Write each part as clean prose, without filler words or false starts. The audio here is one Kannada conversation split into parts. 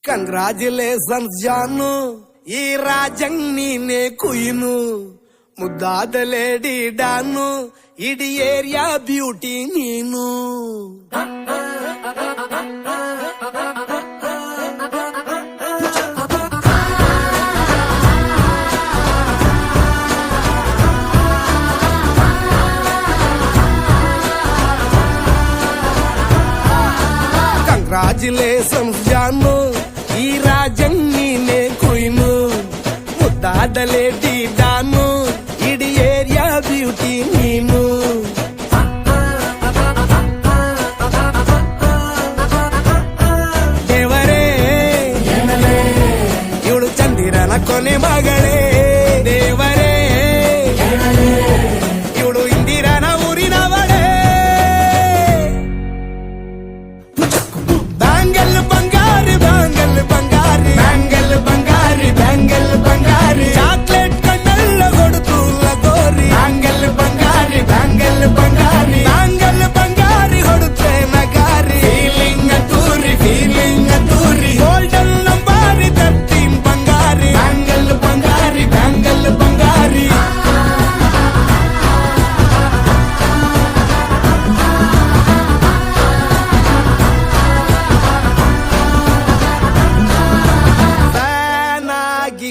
ಕಂಗ್ರಾಚುಲೇಷನ್ಸ್ ಜಾನು, ಈ ರಾಜಂಗ್ ನೀನೆ ಕುಯ್ನು, ಮುದ್ದಾದ ಲೇಡಿ ಡಾನು, ಇಡೀ ಏರಿಯಾ ಬ್ಯೂಟಿ ನೀನು. ಕಂಗ್ರಾಚುಲೇಷನ್ಸ್ ಜಾನು, ಈ ರಾಜಂಗ್ ನೀನೆ ಕುಯ್ನು, ಮುದ್ದಾದ ಲೇಡಿ ಡಾನು, ಇಡೀ ಏರಿಯಾ ಬ್ಯೂಟಿ ನೀನು. ದೇವರೇ ಇವಳು ಚಂದಿರನ ಕೊನೆ ಮಗಳೇ, ದೇವರೇ ಇವಳು ಇಂದಿರನ ಊರಿನವಳೇ. ಬ್ಯಾಂಗಲ್ ಬಂಗಾರಿ ಬ್ಯಾಂಗಲ್ ಬಂಗಾರಿ ಬ್ಯಾಂಗಲ್ ಬಂಗಾರಿ ಬ್ಯಾಂಗಲ್ ಬಂಗಾರಿ, ಚಾಕ್ಲೇಟ್ ಕಣ್ಣೆಲ್ಲ ಕೊಡುತ್ತು ಲಗೋರಿ. ಬ್ಯಾಂಗಲ್ ಬಂಗಾರಿ ಬ್ಯಾಂಗಲ್ ಬಂಗಾರಿ ಬ್ಯಾಂಗಲ್ ಬಂಗಾರಿ ಹೊಡುತ್ತೆ ನಗಾರಿ. ಫೀಲಿಂಗ್ ತೂರಿ ಗೋಲ್ಡನ್ ನಂಬಾರಿ 13 ಬಂಗಾರಿ. ಬ್ಯಾಂಗಲ್ ಬಂಗಾರಿ ಬ್ಯಾಂಗಲ್ ಬಂಗಾರಿ.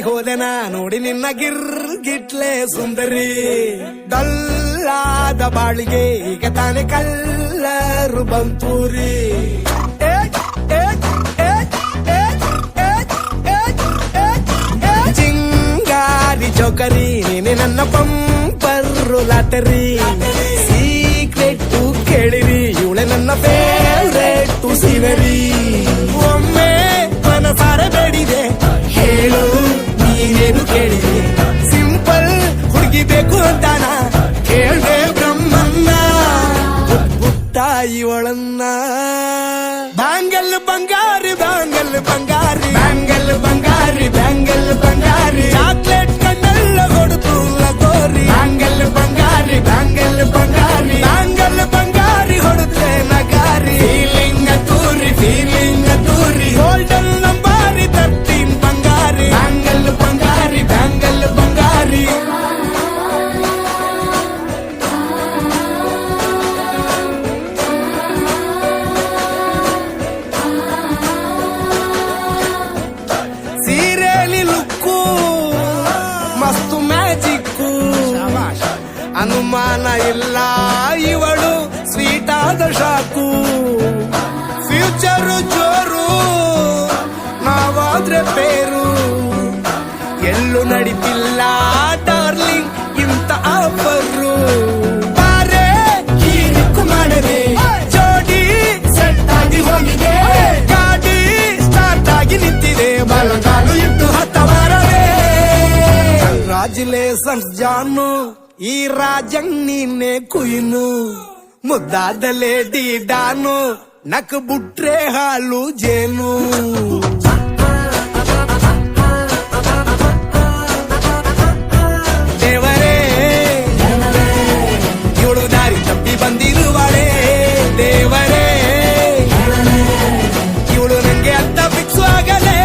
ಹೋದೆನ ನೋಡಿ ನಿನ್ನ ಗಿರ್ಗಿಟ್ಲೆ ಸುಂದರಿ, ಡಲ್ಲಾದ ಬಾಳಿಗೆ ಈಗ ತಾನೆ ಕಲ್ಲರು ಬಂತೂರಿ. ಚಿಂಗಾರಿ ಚೌಕರಿ ನೀನೆ ನನ್ನ ಪಂಪರು ಲಾಟರಿ. ಸೀಕ್ರೆಟ್ ಕೇಳಿರಿ ಇವಳೆ ನನ್ನ ಫೇವ್ರೇಟ್ ಸಿನರಿ. ಒಮ್ಮೆ ಮನಸಾರ ಬೇಡಿದೆ ಹೇಳು ನೀನೇನು ಕೇಳಿದೆ, ಸಿಂಪಲ್ ಹುಡುಗಿ ಬೇಕು ಅಂತಾನ ಕೇಳ್ದೆ ಬ್ರಹ್ಮನ್ನ. ಬುಟ್ಟಾಯಿ ಒಳನ್ನ ಬ್ಯಾಂಗಲ್ ಬಂಗಾರಿ ಬ್ಯಾಂಗಲ್ ಬಂಗಾರಿ ಬ್ಯಾಂಗಲ್ ಬಂಗಾರಿ ಬ್ಯಾಂಗಲ್ ಬಂಗಾರಿ, ಚಾಕ್ಲೇಟ್ ಕಣ್ಣೆಲ್ಲ ಕೊಡುತ್ತು ಲಗೋರಿ. ಬ್ಯಾಂಗಲ್ ಬಂಗಾರಿ ಬ್ಯಾಂಗಲ್ ಬಂಗಾರಿ ಬ್ಯಾಂಗಲ್ ಬಂಗಾರಿ ಹೊಡುತ್ತೆ ನಗಾರಿ. ಫೀಲಿಂಗ್ ತೂರಿ ಗೋಲ್ಡನ್ ನಂಬಾರಿ 13 ಬಂಗಾರಿ. ಬ್ಯಾಂಗಲ್ ಬಂಗಾರಿ ಬ್ಯಾಂಗಲ್ ಬಂಗಾರಿ. ಸೀರೆಲಿ ಲುಕ್ಕು ಮಸ್ತು ಮ್ಯಾಜಿಕ್ಕು, ಅನುಮಾನ ಇಲ್ಲ ಇವಳು ಸ್ವೀಟ್ ಆದ ಶಾಕು. ಫ್ಯೂಚರು ಜೋರು ನಾವಾದ್ರೆ ಪೇರು, ಎಲ್ಲೂ ನಡೀತಿಲ್ಲ ಡಾರ್ಲಿಂಗ್ ಇಂತ ಆಫರು. ಬಾರೆ ಹೀರಿಕ್ಕು ಮಾಡದೆ ಜೋಡಿ ಸೆಟ್ ಆಗಿ ಹೋಗಿದೆ, ಗಾಡಿ ಸ್ಟಾರ್ಟ್ ಆಗಿ ನಿಂತಿದೆ, ಬಲಗಾಲು ಇಟ್ಟು ಹತ್ತ ಬಾರದೆ. ಕಂಗ್ರಾಚುಲೇಷನ್ಸ್ ಜಾನು, ಈ ರಾಜಂಗ್ ನೀನೆ ಕುಯ್ನು, ಮುದ್ದಾದ ಲೇಡಿ ಡಾನು, ನಕ್ ಬುಟ್ರೆ ಹಾಲು ಜೇನು. ದೇವರೇ ಇವಳು ದಾರಿ ತಪ್ಪಿ ಬಂದಿರುವಳೆ, ದೇವರೇ ಇವಳು ನಂಗೆ ಅಂತ ಫಿಕ್ಸ್ ಆಗಲೇ.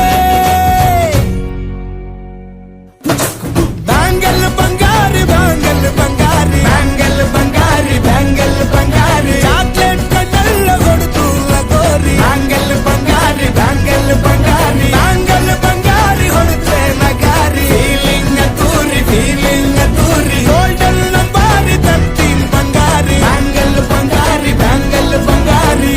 ಬ್ಯಾಂಗಲ್ ಬಂಗಾರಿ ಬ್ಯಾಂಗಲ್ ಬಂಗಾರಿ ಬ್ಯಾಂಗಲ್ ಬಂಗಾರಿ ಬ್ಯಾಂಗಲ್ ಬಂಗಾರಿ, ಚಾಕ್ಲೇಟ್ ಕಣ್ಣೆಲ್ಲ ಕೊಡುತ್ತು ಲಗೋರಿ. ಬ್ಯಾಂಗಲ್ ಬಂಗಾರಿ ಬ್ಯಾಂಗಲ್ ಬಂಗಾರಿ ಬ್ಯಾಂಗಲ್ ಬಂಗಾರಿ ಹೊಡುತ್ತೆ ನಗಾರಿ. ಫೀಲಿಂಗ್ ತೂರಿ ಗೋಲ್ಡನ್ ನಂಬಾರಿ 13 ಬಂಗಾರಿ. ಬ್ಯಾಂಗಲ್ ಬಂಗಾರಿ ಬ್ಯಾಂಗಲ್ ಬಂಗಾರಿ.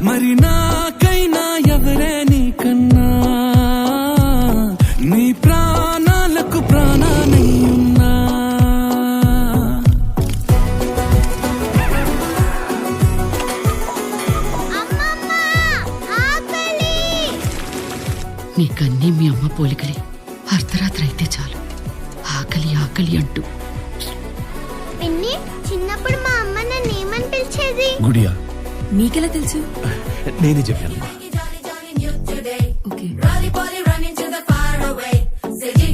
మరి నాకైనా ఎవరే నీ కన్నా, నీ ప్రాణాలకు ప్రాణానై ఉన్నా. నీకన్నీ మీ అమ్మ పోలికలే. అర్ధరాత్రి అయితే చాలు ఆకలి ఆకలి అంటూ. చిన్నప్పుడు మా అమ్మ నన్ను ఏమని పిలిచేది? గుడియా. నీకెలా తెలుసు? నేనే చెప్పాను. ఓకే.